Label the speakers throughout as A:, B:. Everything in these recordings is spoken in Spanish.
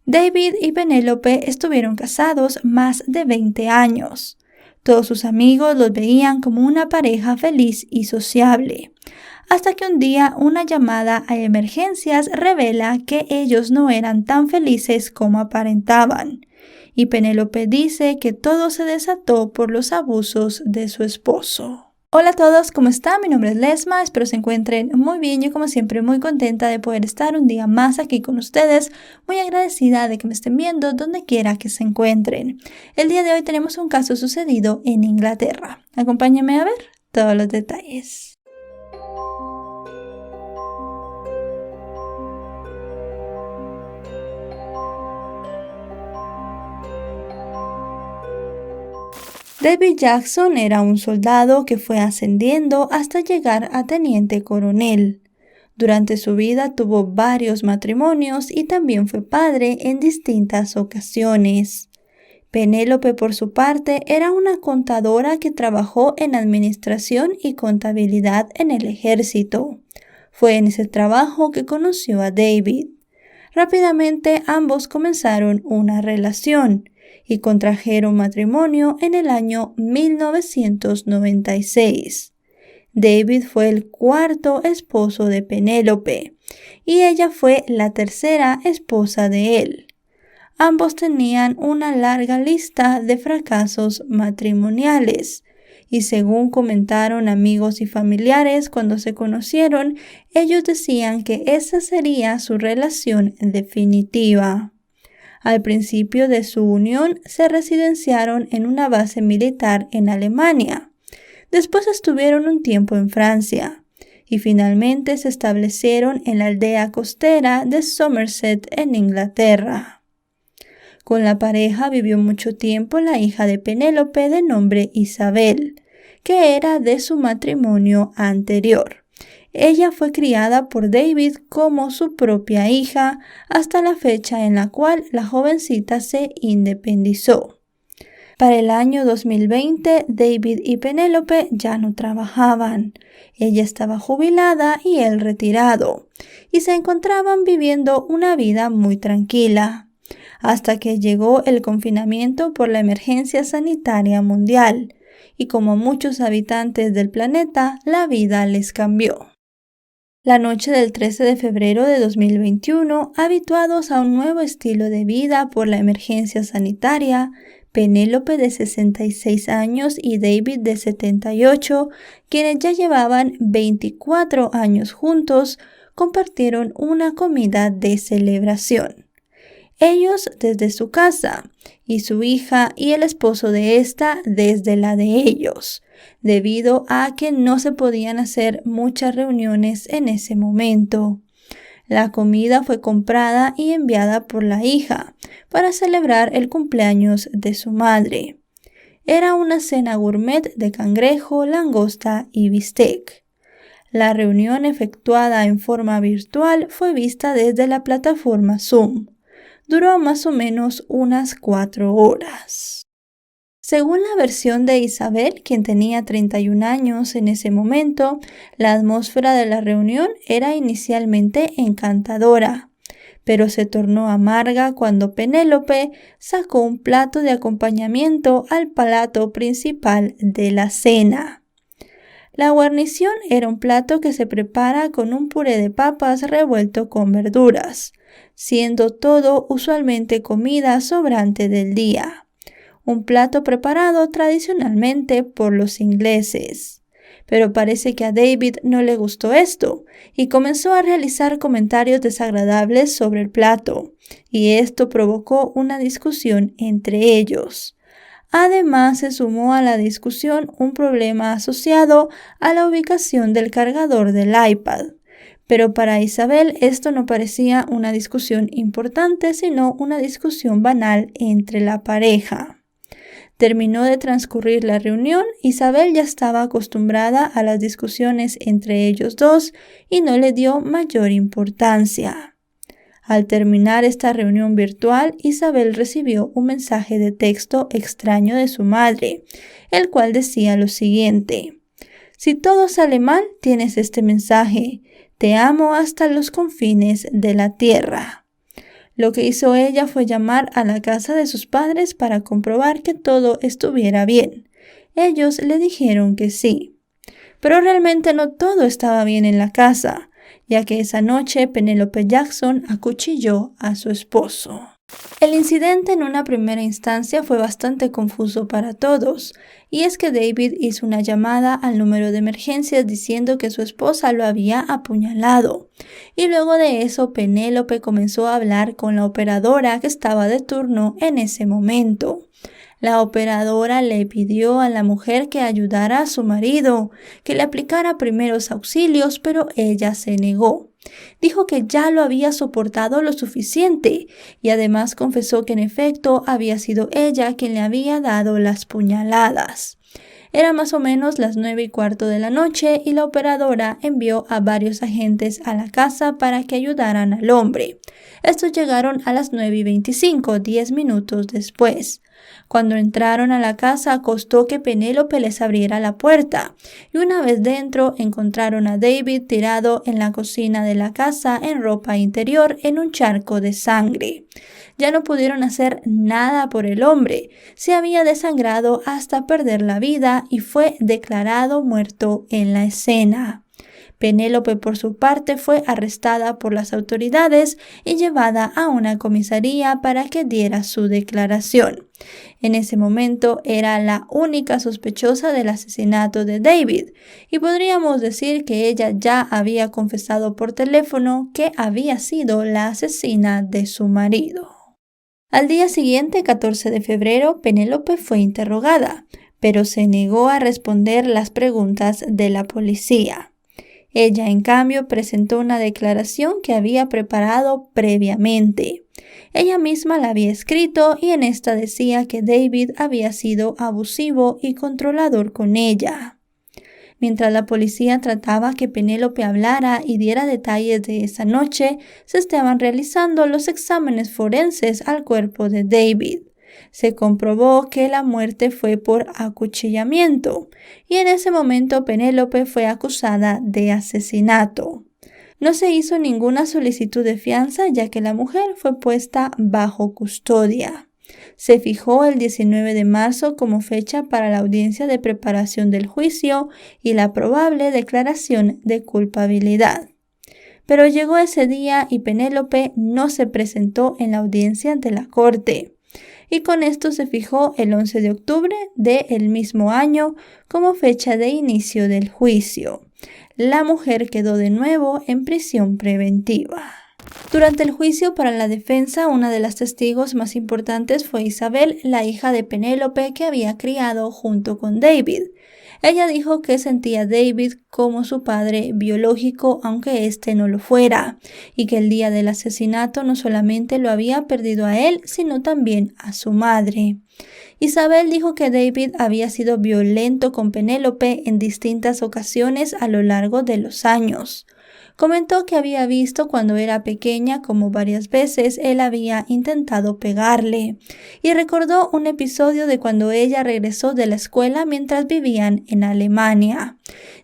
A: David y Penélope estuvieron casados más de 20 años. Todos sus amigos los veían como una pareja feliz y sociable, hasta que un día una llamada a emergencias revela que ellos no eran tan felices como aparentaban, y Penélope dice que todo se desató por los abusos de su esposo. Hola a todos, ¿cómo están? Mi nombre es Lesma, espero se encuentren muy bien. Yo como siempre muy contenta de poder estar un día más aquí con ustedes, muy agradecida de que me estén viendo donde quiera que se encuentren. El día de hoy tenemos un caso sucedido en Inglaterra. Acompáñenme a ver todos los detalles. David Jackson era un soldado que fue ascendiendo hasta llegar a teniente coronel. Durante su vida tuvo varios matrimonios y también fue padre en distintas ocasiones. Penélope, por su parte, era una contadora que trabajó en administración y contabilidad en el ejército. Fue en ese trabajo que conoció a David. Rápidamente ambos comenzaron una relación y contrajeron matrimonio en el año 1996. David fue el cuarto esposo de Penélope y ella fue la tercera esposa de él. Ambos tenían una larga lista de fracasos matrimoniales y según comentaron amigos y familiares cuando se conocieron, ellos decían que esa sería su relación definitiva. Al principio de su unión se residenciaron en una base militar en Alemania. Después estuvieron un tiempo en Francia y finalmente se establecieron en la aldea costera de Somerset en Inglaterra. Con la pareja vivió mucho tiempo la hija de Penélope de nombre Isabel, que era de su matrimonio anterior. Ella fue criada por David como su propia hija hasta la fecha en la cual la jovencita se independizó. Para el año 2020, David y Penélope ya no trabajaban. Ella estaba jubilada y él retirado, y se encontraban viviendo una vida muy tranquila, hasta que llegó el confinamiento por la emergencia sanitaria mundial, y como muchos habitantes del planeta, la vida les cambió. La noche del 13 de febrero de 2021, habituados a un nuevo estilo de vida por la emergencia sanitaria, Penélope de 66 años y David de 78, quienes ya llevaban 24 años juntos, compartieron una comida de celebración. Ellos desde su casa y su hija y el esposo de esta desde la de ellos, debido a que no se podían hacer muchas reuniones en ese momento. La comida fue comprada y enviada por la hija para celebrar el cumpleaños de su madre. Era una cena gourmet de cangrejo, langosta y bistec. La reunión efectuada en forma virtual fue vista desde la plataforma Zoom. Duró más o menos unas 4 horas. Según la versión de Isabel, quien tenía 31 años en ese momento, la atmósfera de la reunión era inicialmente encantadora, pero se tornó amarga cuando Penélope sacó un plato de acompañamiento al plato principal de la cena. La guarnición era un plato que se prepara con un puré de papas revuelto con verduras, siendo todo usualmente comida sobrante del día. Un plato preparado tradicionalmente por los ingleses. Pero parece que a David no le gustó esto y comenzó a realizar comentarios desagradables sobre el plato, y esto provocó una discusión entre ellos. Además, se sumó a la discusión un problema asociado a la ubicación del cargador del iPad. Pero para Isabel esto no parecía una discusión importante, sino una discusión banal entre la pareja. Terminó de transcurrir la reunión, Isabel ya estaba acostumbrada a las discusiones entre ellos dos y no le dio mayor importancia. Al terminar esta reunión virtual, Isabel recibió un mensaje de texto extraño de su madre, el cual decía lo siguiente: Si todo sale mal, tienes este mensaje. Te amo hasta los confines de la tierra. Lo que hizo ella fue llamar a la casa de sus padres para comprobar que todo estuviera bien. Ellos le dijeron que sí. Pero realmente no todo estaba bien en la casa, ya que esa noche Penelope Jackson acuchilló a su esposo. El incidente en una primera instancia fue bastante confuso para todos, y es que David hizo una llamada al número de emergencias diciendo que su esposa lo había apuñalado, y luego de eso Penélope comenzó a hablar con la operadora que estaba de turno en ese momento. La operadora le pidió a la mujer que ayudara a su marido, que le aplicara primeros auxilios, pero ella se negó. Dijo que ya lo había soportado lo suficiente y además confesó que en efecto había sido ella quien le había dado las puñaladas. Era más o menos las 9:15 de la noche y la operadora envió a varios agentes a la casa para que ayudaran al hombre. Estos llegaron a las 9:25, 10 minutos después. Cuando entraron a la casa costó que Penélope les abriera la puerta y una vez dentro encontraron a David tirado en la cocina de la casa en ropa interior en un charco de sangre. Ya no pudieron hacer nada por el hombre, se había desangrado hasta perder la vida y fue declarado muerto en la escena. Penélope, por su parte, fue arrestada por las autoridades y llevada a una comisaría para que diera su declaración. En ese momento era la única sospechosa del asesinato de David y podríamos decir que ella ya había confesado por teléfono que había sido la asesina de su marido. Al día siguiente, 14 de febrero, Penélope fue interrogada, pero se negó a responder las preguntas de la policía. Ella, en cambio, presentó una declaración que había preparado previamente. Ella misma la había escrito y en esta decía que David había sido abusivo y controlador con ella. Mientras la policía trataba que Penélope hablara y diera detalles de esa noche, se estaban realizando los exámenes forenses al cuerpo de David. Se comprobó que la muerte fue por acuchillamiento y en ese momento Penélope fue acusada de asesinato. No se hizo ninguna solicitud de fianza ya que la mujer fue puesta bajo custodia. Se fijó el 19 de marzo como fecha para la audiencia de preparación del juicio y la probable declaración de culpabilidad. Pero llegó ese día y Penélope no se presentó en la audiencia ante la corte. Y con esto se fijó el 11 de octubre del mismo año como fecha de inicio del juicio. La mujer quedó de nuevo en prisión preventiva. Durante el juicio para la defensa, una de las testigos más importantes fue Isabel, la hija de Penélope que había criado junto con David. Ella dijo que sentía a David como su padre biológico, aunque éste no lo fuera, y que el día del asesinato no solamente lo había perdido a él, sino también a su madre. Isabel dijo que David había sido violento con Penélope en distintas ocasiones a lo largo de los años. Comentó que había visto cuando era pequeña como varias veces él había intentado pegarle y recordó un episodio de cuando ella regresó de la escuela mientras vivían en Alemania.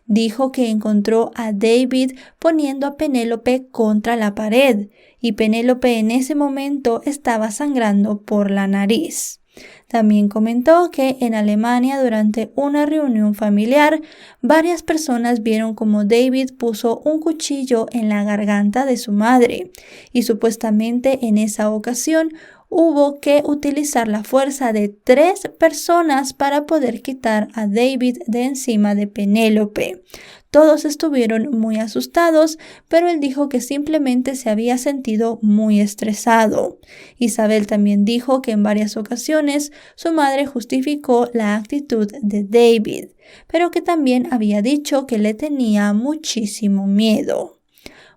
A: Dijo que encontró a David poniendo a Penélope contra la pared y Penélope en ese momento estaba sangrando por la nariz. También comentó que en Alemania durante una reunión familiar varias personas vieron como David puso un cuchillo en la garganta de su madre y supuestamente en esa ocasión hubo que utilizar la fuerza de 3 personas para poder quitar a David de encima de Penélope. Todos estuvieron muy asustados, pero él dijo que simplemente se había sentido muy estresado. Isabel también dijo que en varias ocasiones su madre justificó la actitud de David, pero que también había dicho que le tenía muchísimo miedo.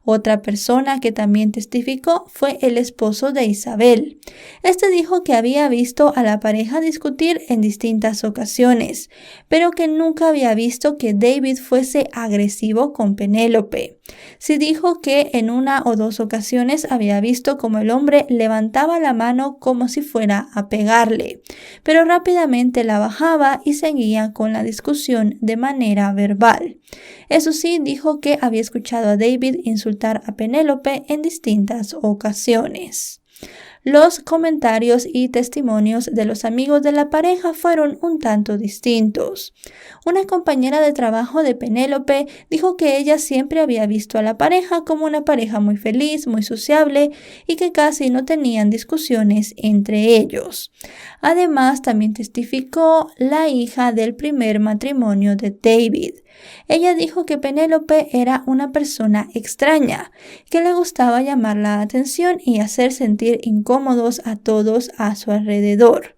A: Otra persona que también testificó fue el esposo de Isabel. Este dijo que había visto a la pareja discutir en distintas ocasiones, pero que nunca había visto que David fuese agresivo con Penélope. Sí dijo que en 1 o 2 ocasiones había visto como el hombre levantaba la mano como si fuera a pegarle, pero rápidamente la bajaba y seguía con la discusión de manera verbal. Eso sí, dijo que había escuchado a David insultar a Penélope en distintas ocasiones. Los comentarios y testimonios de los amigos de la pareja fueron un tanto distintos. Una compañera de trabajo de Penélope dijo que ella siempre había visto a la pareja como una pareja muy feliz, muy sociable y que casi no tenían discusiones entre ellos. Además, también testificó la hija del primer matrimonio de David. Ella dijo que Penélope era una persona extraña, que le gustaba llamar la atención y hacer sentir incómodos a todos a su alrededor.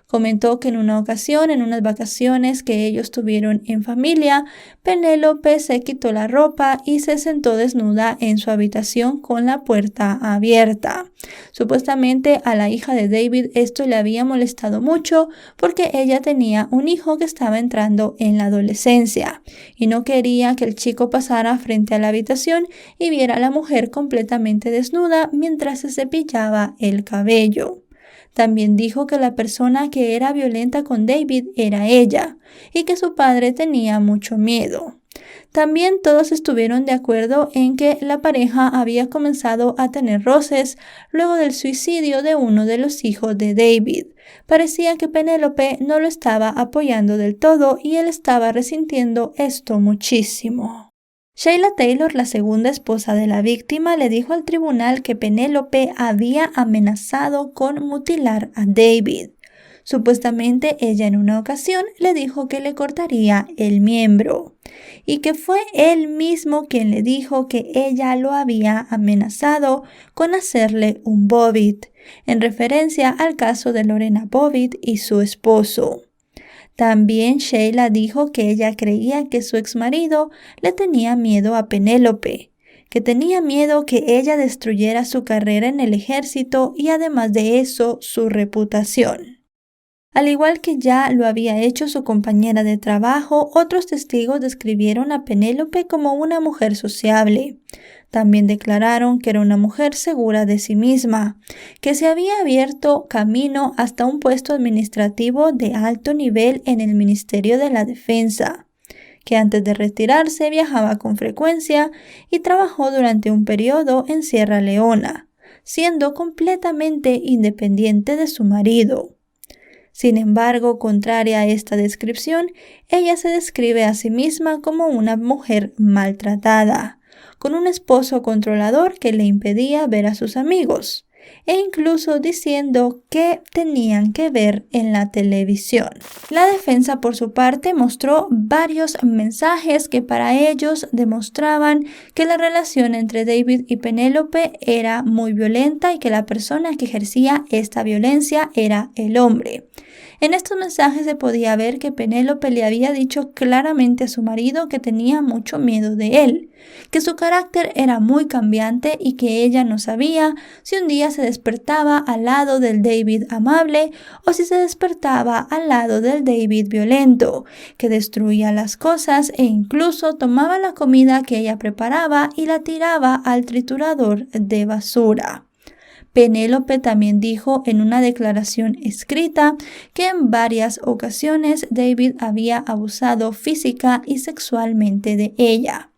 A: Comentó que en una ocasión, en unas vacaciones que ellos tuvieron en familia, Penélope se quitó la ropa y se sentó desnuda en su habitación con la puerta abierta. Supuestamente a la hija de David esto le había molestado mucho porque ella tenía un hijo que estaba entrando en la adolescencia y no quería que el chico pasara frente a la habitación y viera a la mujer completamente desnuda mientras se cepillaba el cabello. También dijo que la persona que era violenta con David era ella y que su padre tenía mucho miedo. También todos estuvieron de acuerdo en que la pareja había comenzado a tener roces luego del suicidio de uno de los hijos de David. Parecía que Penélope no lo estaba apoyando del todo y él estaba resintiendo esto muchísimo. Sheila Taylor, la segunda esposa de la víctima, le dijo al tribunal que Penélope había amenazado con mutilar a David. Supuestamente ella en una ocasión le dijo que le cortaría el miembro y que fue él mismo quien le dijo que ella lo había amenazado con hacerle un Bobbitt, en referencia al caso de Lorena Bobbitt y su esposo. También Sheila dijo que ella creía que su exmarido le tenía miedo a Penélope, que tenía miedo que ella destruyera su carrera en el ejército y además de eso su reputación. Al igual que ya lo había hecho su compañera de trabajo, otros testigos describieron a Penélope como una mujer sociable. También declararon que era una mujer segura de sí misma, que se había abierto camino hasta un puesto administrativo de alto nivel en el Ministerio de la Defensa, que antes de retirarse viajaba con frecuencia y trabajó durante un periodo en Sierra Leona, siendo completamente independiente de su marido. Sin embargo, contraria a esta descripción, ella se describe a sí misma como una mujer maltratada, con un esposo controlador que le impedía ver a sus amigos, e incluso diciendo que tenían que ver en la televisión. La defensa, por su parte, mostró varios mensajes que para ellos demostraban que la relación entre David y Penélope era muy violenta y que la persona que ejercía esta violencia era el hombre. En estos mensajes se podía ver que Penélope le había dicho claramente a su marido que tenía mucho miedo de él, que su carácter era muy cambiante y que ella no sabía si un día se despertaba al lado del David amable o si se despertaba al lado del David violento, que destruía las cosas e incluso tomaba la comida que ella preparaba y la tiraba al triturador de basura. Penélope también dijo en una declaración escrita que en varias ocasiones David había abusado física y sexualmente de ella.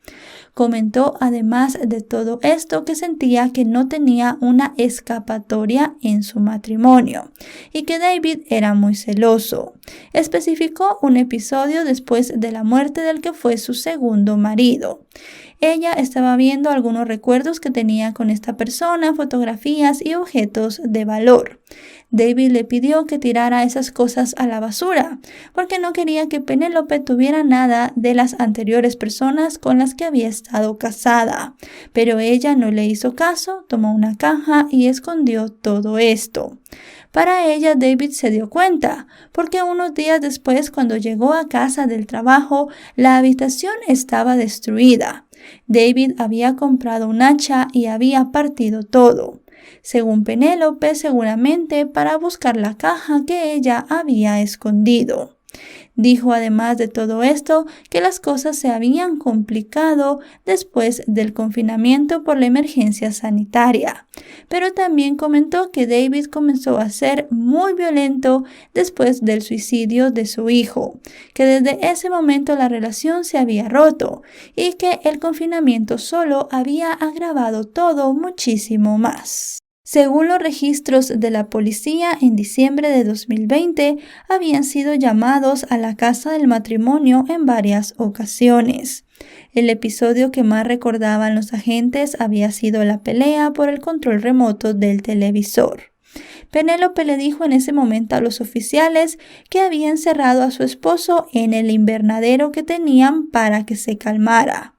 A: Comentó además de todo esto que sentía que no tenía una escapatoria en su matrimonio y que David era muy celoso. Especificó un episodio después de la muerte del que fue su segundo marido. Ella estaba viendo algunos recuerdos que tenía con esta persona, fotografías y objetos de valor. David le pidió que tirara esas cosas a la basura, porque no quería que Penélope tuviera nada de las anteriores personas con las que había estado casada. Pero ella no le hizo caso, tomó una caja y escondió todo esto. Para ella, David se dio cuenta, porque unos días después, cuando llegó a casa del trabajo, la habitación estaba destruida. David había comprado un hacha y había partido todo. Según Penélope, seguramente para buscar la caja que ella había escondido. Dijo además de todo esto que las cosas se habían complicado después del confinamiento por la emergencia sanitaria, pero también comentó que David comenzó a ser muy violento después del suicidio de su hijo, que desde ese momento la relación se había roto y que el confinamiento solo había agravado todo muchísimo más. Según los registros de la policía, en diciembre de 2020 habían sido llamados a la casa del matrimonio en varias ocasiones. El episodio que más recordaban los agentes había sido la pelea por el control remoto del televisor. Penélope le dijo en ese momento a los oficiales que había encerrado a su esposo en el invernadero que tenían para que se calmara.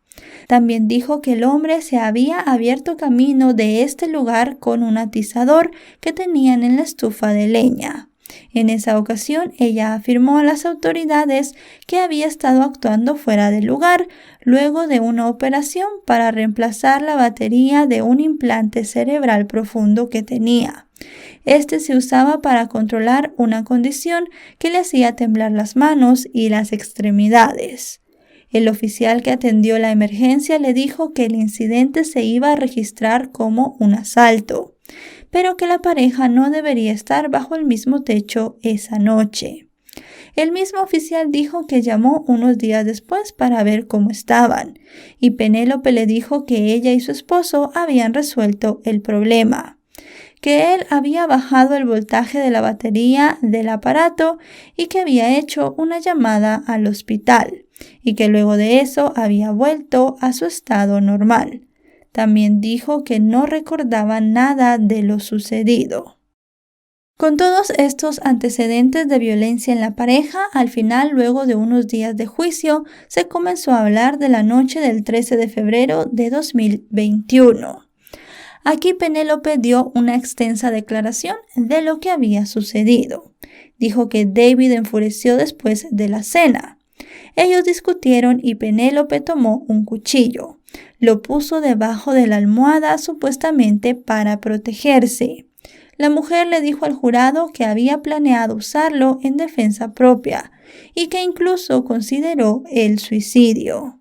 A: También dijo que el hombre se había abierto camino de este lugar con un atizador que tenían en la estufa de leña. En esa ocasión, ella afirmó a las autoridades que había estado actuando fuera del lugar luego de una operación para reemplazar la batería de un implante cerebral profundo que tenía. Este se usaba para controlar una condición que le hacía temblar las manos y las extremidades. El oficial que atendió la emergencia le dijo que el incidente se iba a registrar como un asalto, pero que la pareja no debería estar bajo el mismo techo esa noche. El mismo oficial dijo que llamó unos días después para ver cómo estaban, y Penélope le dijo que ella y su esposo habían resuelto el problema, que él había bajado el voltaje de la batería del aparato y que había hecho una llamada al hospital, y que luego de eso había vuelto a su estado normal. También dijo que no recordaba nada de lo sucedido. Con todos estos antecedentes de violencia en la pareja, al final, luego de unos días de juicio, se comenzó a hablar de la noche del 13 de febrero de 2021. Aquí Penélope dio una extensa declaración de lo que había sucedido. Dijo que David enfureció después de la cena. Ellos discutieron y Penélope tomó un cuchillo. Lo puso debajo de la almohada supuestamente para protegerse. La mujer le dijo al jurado que había planeado usarlo en defensa propia y que incluso consideró el suicidio.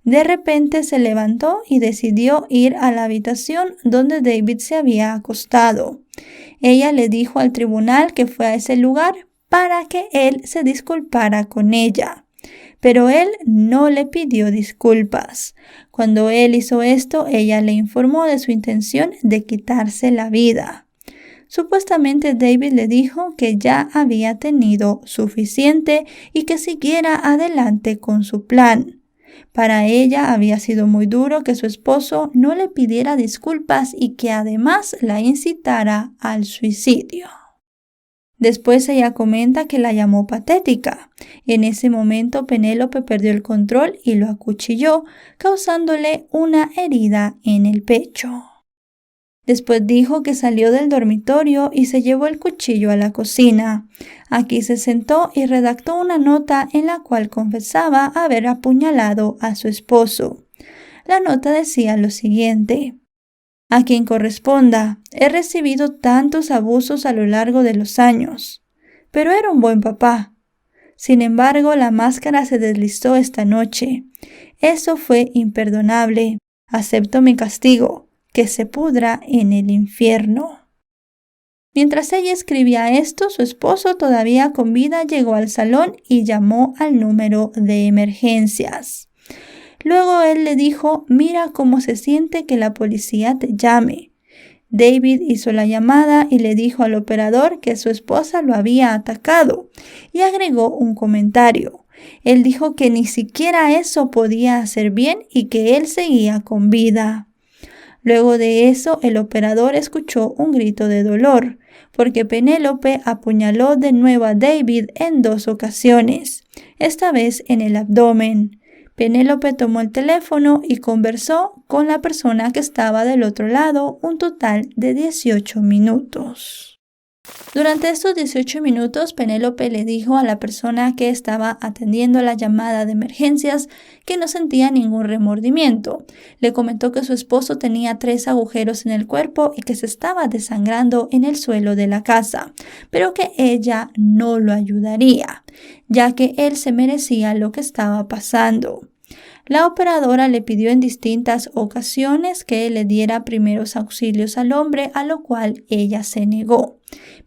A: De repente se levantó y decidió ir a la habitación donde David se había acostado. Ella le dijo al tribunal que fue a ese lugar para que él se disculpara con ella. Pero él no le pidió disculpas. Cuando él hizo esto, ella le informó de su intención de quitarse la vida. Supuestamente David le dijo que ya había tenido suficiente y que siguiera adelante con su plan. Para ella había sido muy duro que su esposo no le pidiera disculpas y que además la incitara al suicidio. Después ella comenta que la llamó patética. En ese momento Penélope perdió el control y lo acuchilló, causándole una herida en el pecho. Después dijo que salió del dormitorio y se llevó el cuchillo a la cocina. Aquí se sentó y redactó una nota en la cual confesaba haber apuñalado a su esposo. La nota decía lo siguiente: a quien corresponda, he recibido tantos abusos a lo largo de los años, pero era un buen papá. Sin embargo, la máscara se deslizó esta noche. Eso fue imperdonable. Acepto mi castigo, que se pudra en el infierno. Mientras ella escribía esto, su esposo, todavía con vida, llegó al salón y llamó al número de emergencias. Luego él le dijo: mira cómo se siente que la policía te llame. David hizo la llamada y le dijo al operador que su esposa lo había atacado y agregó un comentario. Él dijo que ni siquiera eso podía hacer bien y que él seguía con vida. Luego de eso, el operador escuchó un grito de dolor, porque Penélope apuñaló de nuevo a David en 2 ocasiones, esta vez en el abdomen. Penélope tomó el teléfono y conversó con la persona que estaba del otro lado un total de 18 minutos. Durante estos 18 minutos, Penélope le dijo a la persona que estaba atendiendo la llamada de emergencias que no sentía ningún remordimiento. Le comentó que su esposo tenía 3 agujeros en el cuerpo y que se estaba desangrando en el suelo de la casa, pero que ella no lo ayudaría, ya que él se merecía lo que estaba pasando. La operadora le pidió en distintas ocasiones que le diera primeros auxilios al hombre, a lo cual ella se negó.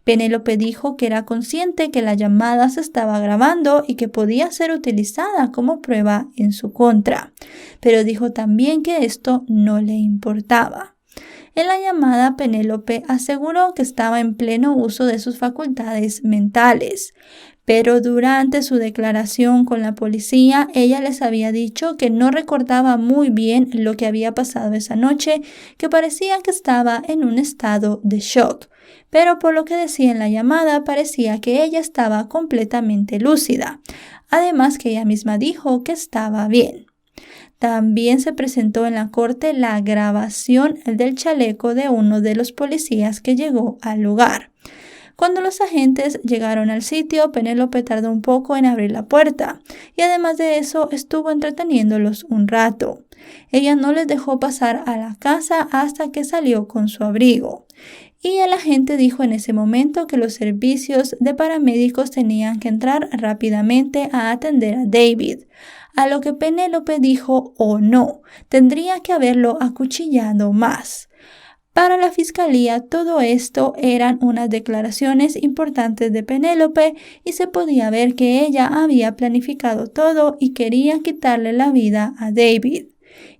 A: Penélope dijo que era consciente que la llamada se estaba grabando y que podía ser utilizada como prueba en su contra, pero dijo también que esto no le importaba. En la llamada, Penélope aseguró que estaba en pleno uso de sus facultades mentales. Pero durante su declaración con la policía, ella les había dicho que no recordaba muy bien lo que había pasado esa noche, que parecía que estaba en un estado de shock. Pero por lo que decía en la llamada, parecía que ella estaba completamente lúcida. Además que ella misma dijo que estaba bien. También se presentó en la corte la grabación del chaleco de uno de los policías que llegó al lugar. Cuando los agentes llegaron al sitio, Penélope tardó un poco en abrir la puerta y además de eso estuvo entreteniéndolos un rato. Ella no les dejó pasar a la casa hasta que salió con su abrigo. Y el agente dijo en ese momento que los servicios de paramédicos tenían que entrar rápidamente a atender a David, a lo que Penélope dijo no, tendría que haberlo acuchillado más. Para la fiscalía, todo esto eran unas declaraciones importantes de Penélope y se podía ver que ella había planificado todo y quería quitarle la vida a David.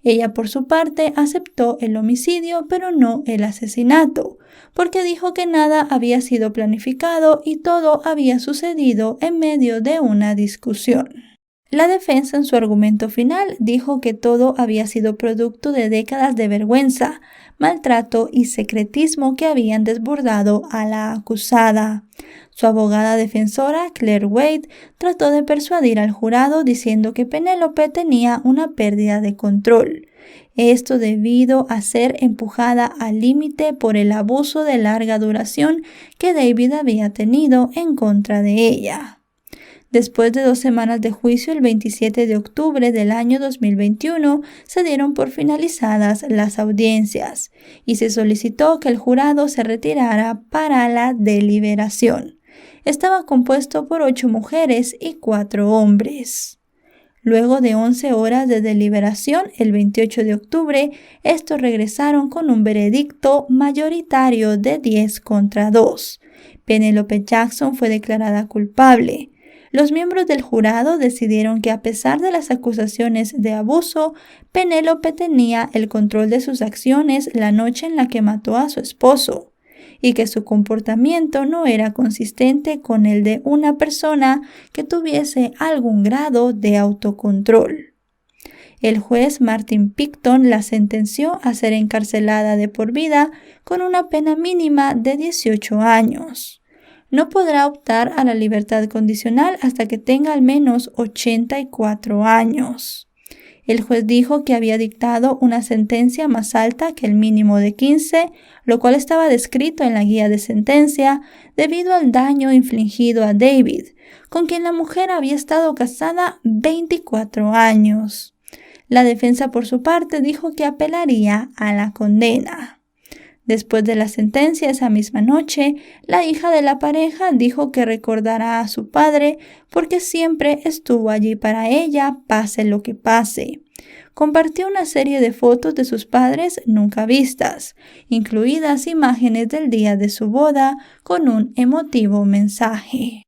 A: Ella, por su parte, aceptó el homicidio, pero no el asesinato, porque dijo que nada había sido planificado y todo había sucedido en medio de una discusión. La defensa, en su argumento final, dijo que todo había sido producto de décadas de vergüenza, maltrato y secretismo que habían desbordado a la acusada. Su abogada defensora, Claire Wade, trató de persuadir al jurado diciendo que Penélope tenía una pérdida de control. Esto debido a ser empujada al límite por el abuso de larga duración que David había tenido en contra de ella. Después de 2 semanas de juicio, el 27 de octubre del año 2021, se dieron por finalizadas las audiencias y se solicitó que el jurado se retirara para la deliberación. Estaba compuesto por 8 mujeres y 4 hombres. Luego de 11 horas de deliberación, el 28 de octubre, estos regresaron con un veredicto mayoritario de 10 contra 2. Penélope Jackson fue declarada culpable. Los miembros del jurado decidieron que a pesar de las acusaciones de abuso, Penélope tenía el control de sus acciones la noche en la que mató a su esposo y que su comportamiento no era consistente con el de una persona que tuviese algún grado de autocontrol. El juez Martin Picton la sentenció a ser encarcelada de por vida con una pena mínima de 18 años. No podrá optar a la libertad condicional hasta que tenga al menos 84 años. El juez dijo que había dictado una sentencia más alta que el mínimo de 15, lo cual estaba descrito en la guía de sentencia debido al daño infligido a David, con quien la mujer había estado casada 24 años. La defensa, por su parte, dijo que apelaría a la condena. Después de la sentencia esa misma noche, la hija de la pareja dijo que recordará a su padre porque siempre estuvo allí para ella, pase lo que pase. Compartió una serie de fotos de sus padres nunca vistas, incluidas imágenes del día de su boda con un emotivo mensaje.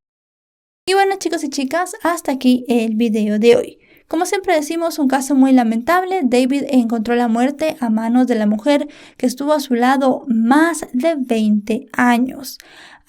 A: Y bueno, chicos y chicas, hasta aquí el video de hoy. Como siempre decimos, un caso muy lamentable. David encontró la muerte a manos de la mujer que estuvo a su lado más de 20 años.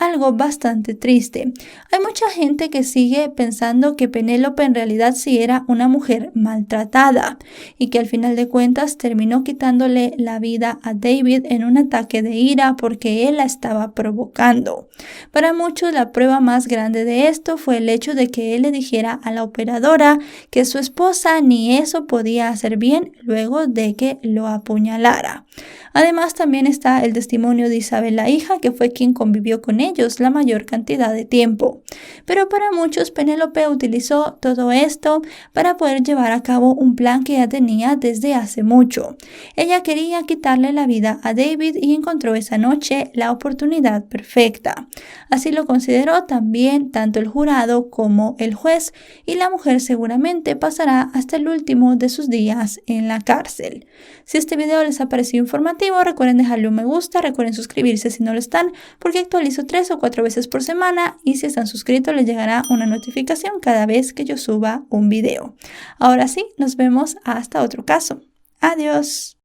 A: Algo bastante triste. Hay mucha gente que sigue pensando que Penélope en realidad sí era una mujer maltratada y que al final de cuentas terminó quitándole la vida a David en un ataque de ira porque él la estaba provocando. Para muchos la prueba más grande de esto fue el hecho de que él le dijera a la operadora que su esposa ni eso podía hacer bien luego de que lo apuñalara. Además también está el testimonio de Isabel, la hija, que fue quien convivió con ellos la mayor cantidad de tiempo. Pero para muchos, Penélope utilizó todo esto para poder llevar a cabo un plan que ya tenía desde hace mucho. Ella quería quitarle la vida a David y encontró esa noche la oportunidad perfecta. Así lo consideró también tanto el jurado como el juez, y la mujer seguramente pasará hasta el último de sus días en la cárcel. Si este video les ha parecido informativo, recuerden dejarle un me gusta, recuerden suscribirse si no lo están, porque actualizo 3 o 4 veces por semana, y si están suscritos les llegará una notificación cada vez que yo suba un video. Ahora sí, nos vemos hasta otro caso. Adiós.